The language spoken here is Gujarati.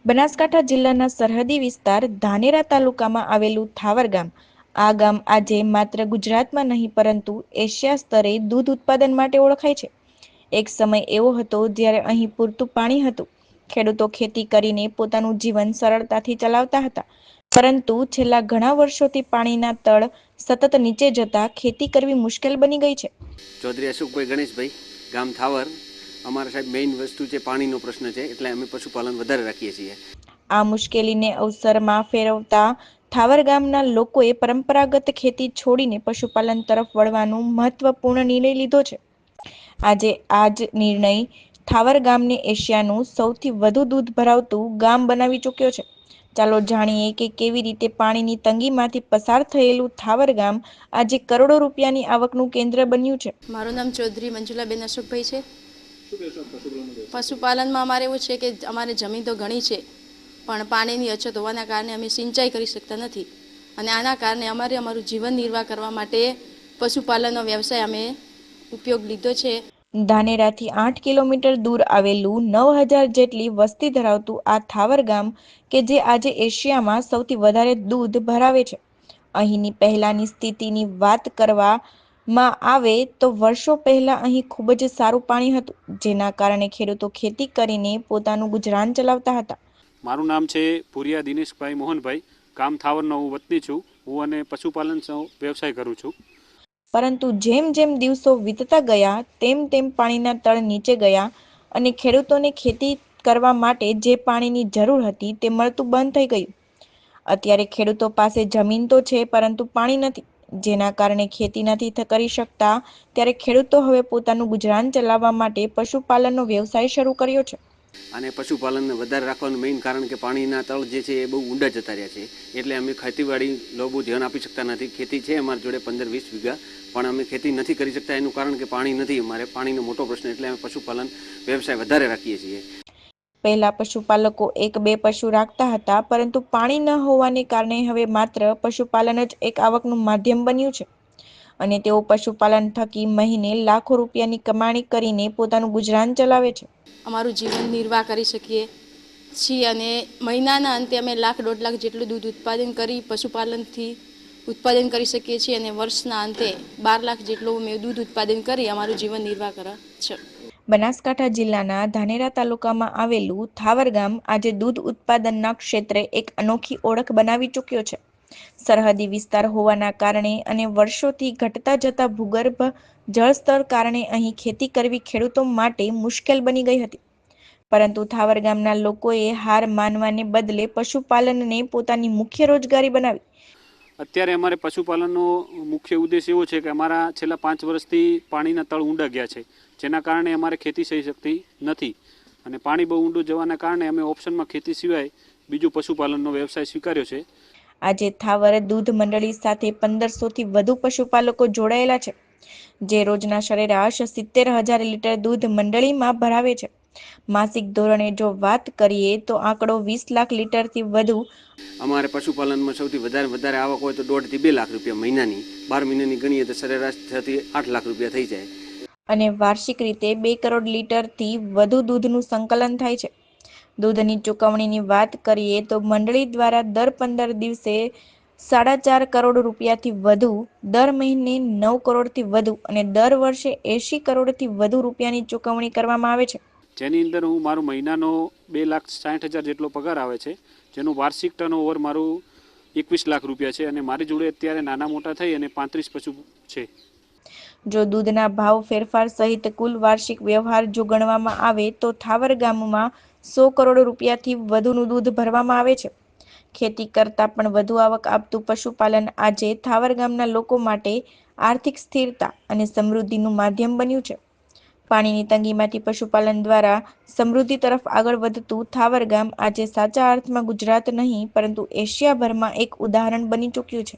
બનાસકાંઠા જિલ્લાના સરહદી વિસ્તાર ધાનેરા તાલુકામાં આવેલું થાવર ગામ. આ ગામ આજે માત્ર ગુજરાતમાં નહીં પરંતુ એશિયા સ્તરે દૂધ ઉત્પાદન માટે ઓળખાય છે. એક સમય એવો હતો જ્યારે અહીં પૂરતું પાણી હતું. ખેડૂતો ખેતી કરીને પોતાનું જીવન સરળતાથી ચલાવતા હતા. પરંતુ છેલ્લા ઘણા વર્ષોથી પાણીના તળ સતત નીચે જતા ખેતી કરવી મુશ્કેલ બની ગઈ છે. ચૌધરી અશોકભાઈ ગણેશભાઈ, ગામ થાવર. અમારા સાહેબ મેઇન વસ્તુ છે પાણીનો પ્રશ્ન છે, એટલે અમે પશુપાલન વધારે રાખીએ છીએ. આ મુશ્કેલીને અવસરમાં ફેરવતા થાવર ગામના લોકોએ પરંપરાગત ખેતી છોડીને પશુપાલન તરફ વળવાનો મહત્વપૂર્ણ નિર્ણય લીધો છે. આજે આ જ નિર્ણય થાવર ગામને એશિયાનું સૌથી વધુ દૂધ ભરાવતું ગામ બનાવી ચૂક્યો છે. ચાલો જાણીએ કે કેવી રીતે પાણીની તંગીમાંથી પસાર થયેલું થાવર ગામ આજે કરોડો રૂપિયાની આવકનું કેન્દ્ર બન્યું છે. મારું નામ ચૌધરી મંજુલાબેન અશોકભાઈ છે. પશુપાલનમાં અમારે એવું છે કે અમારે જમીન તો ઘણી છે, પણ પાણીની અછત હોવાના કારણે અમે સિંચાઈ કરી શકતા નથી, અને આના કારણે અમારે અમારું જીવન નિર્વાહ કરવા માટે પશુપાલનનો વ્યવસાય અમે ઉપયોગ લીધો છે. ધાનેરાથી 8 કિલોમીટર દૂર આવેલું 9,000 જેટલી વસ્તી ધરાવતું આ થાવર ગામ કે જે આજે એશિયામાં સૌથી વધારે દૂધ ભરાવે છે. અહીંની પહેલાની સ્થિતિની વાત કરવામાં આવે તો વર્ષો પહેલા અહીં ખૂબ જ સારું પાણી હતું, જેના કારણે ખેડૂતો ખેતી કરીને પોતાનું ગુજરાન ચલાવતા હતા. મારું નામ છે પુરિયા દિનેશભાઈ મોહનભાઈ. ગામ થાવરનો હું વતની છું. હું અને પશુપાલન વ્યવસાય કરું છું. પરંતુ જેમ જેમ દિવસો વીતતા ગયા તેમ તેમ પાણીના તળ નીચે ગયા અને ખેડૂતોને ખેતી કરવા માટે જે પાણીની જરૂર હતી તે મળતું બંધ થઈ ગયું. અત્યારે ખેડૂતો પાસે જમીન તો છે પરંતુ પાણી નથી, જેના કારણે ખેતી નથી કરી શકતા. ત્યારે ખેડૂતો હવે પોતાનું ગુજરાન ચલાવવા માટે પશુપાલનનો વ્યવસાય શરૂ કર્યો છે. અને પશુપાલનને વધારે રાખવાનું મેઇન કારણ કે પાણીના તળ જે છે એ બહુ ઊંડા જતા રહ્યા છે, એટલે અમે ખેતીવાડી બહુ ધ્યાન આપી શકતા નથી. ખેતી છે અમારી જોડે 15-20 વીઘા, પણ અમે ખેતી નથી કરી શકતા. એનું કારણ કે પાણી નથી. અમારે પાણીનો મોટો પ્રશ્ન, એટલે અમે પશુપાલન વ્યવસાય વધારે રાખીએ છીએ. પહેલા પશુપાલકો 1-2 પશુ રાખતા હતા, પરંતુ પાણી ન હોવાને કારણે હવે માત્ર પશુપાલન જ એક આવકનું માધ્યમ બન્યું છે અને તેઓ પશુપાલન થકી મહિને લાખો રૂપિયાની કમાણી કરીને પોતાનું ગુજરાન ચલાવે છે. અમારું જીવન નિર્વાહ કરી શકીએ છીએ, અને મહિનાના અંતે અમે 1-1.5 લાખ જેટલું દૂધ ઉત્પાદન કરી પશુપાલનથી ઉત્પાદન કરી શકીએ છીએ, અને વર્ષના અંતે 12 લાખ જેટલું અમે દૂધ ઉત્પાદન કરી અમારું જીવન નિર્વાહ કરે છે. બનાસકાંઠા જિલ્લાના ધાનેરા તાલુકામાં આવેલું થાવર ગામ આજે દૂધ ઉત્પાદનના ક્ષેત્રે એક અનોખી ઓળખ બનાવી ચૂક્યો છે. સરહદી વિસ્તાર હોવાના કારણે અને વર્ષોથી ઘટતા જતા ભૂગર્ભ જળસ્તર કારણે અહીં ખેતી કરવી ખેડૂતો માટે મુશ્કેલ બની ગઈ હતી. પરંતુ થાવર ગામના લોકોએ હાર માનવાને બદલે પશુપાલનને પોતાની મુખ્ય રોજગારી બનાવી. અત્યારે અમારે પશુપાલનનો મુખ્ય ઉદ્દેશ એવો છે કે અમારા છેલ્લા 5 વર્ષથી પાણીના તળ ઊંડા ગયા છે, જેના કારણે અમારે ખેતી થઈ શકતી નથી. અને પાણી બહુ ઊંડું જવાના કારણે અમે ઓપ્શનમાં ખેતી સિવાય બીજું પશુપાલનનો વ્યવસાય સ્વીકાર્યો છે. આજે થાવર દૂધ મંડળી સાથે 1500થી વધુ પશુપાલકો જોડાયેલા છે, જે રોજના સરેરાશ 70,000 લીટર દૂધ મંડળીમાં ભરાવે છે. માસિક ધોરણે જો વાત કરીએ તો આંકડો 20 લાખ લીટરથી વધુ. અમારે પશુપાલનમાં સૌથી વધારે આવક હોય તો 1.5 થી 2 લાખ રૂપિયા મહિનાની. 12 મહિનાની ગણીએ તો સરેરાશ 6 થી 8 લાખ રૂપિયા થઈ જાય. અને વાર્ષિક રીતે 2 કરોડ લીટરથી વધુ દૂધનું સંકલન થાય છે. દૂધની ચૂકવણીની વાત કરીએ તો મંડળી દ્વારા દર 15 દિવસે 4.5 કરોડ રૂપિયાથી વધુ, દર મહિને 9 કરોડથી વધુ અને દર વર્ષે 80 કરોડથી વધુ રૂપિયાની ચૂકવણી કરવામાં આવે છે. જેની અંદર હું મારો મહિનાનો 2,60,000 જેટલો પગાર આવે છે, જેનું વાર્ષિક ટર્નઓવર મારું 21 લાખ રૂપિયા છે, અને મારી જોડે અત્યારે નાના મોટા થઈ અને 35 પશુ છે. જો દૂધના ભાવ ફેરફાર સહિત કુલ વાર્ષિક વ્યવહાર જો ગણવામાં આવે તો થાવર ગામમાં 100 કરોડ રૂપિયાથી વધુનું દૂધ ભરવામાં આવે છે. ખેતી કરતાં પણ વધુ આવક આપતું પશુપાલન આજે થાવર ગામના લોકો માટે આર્થિક સ્થિરતા અને સમૃદ્ધિનું માધ્યમ બન્યું છે. પાણીની તંગીમાંથી પશુપાલન દ્વારા સમૃદ્ધિ તરફ આગળ વધતું થાવર ગામ આજે સાચા અર્થમાં ગુજરાત નહીં પરંતુ એશિયાભરમાં એક ઉદાહરણ બની ચૂક્યું છે.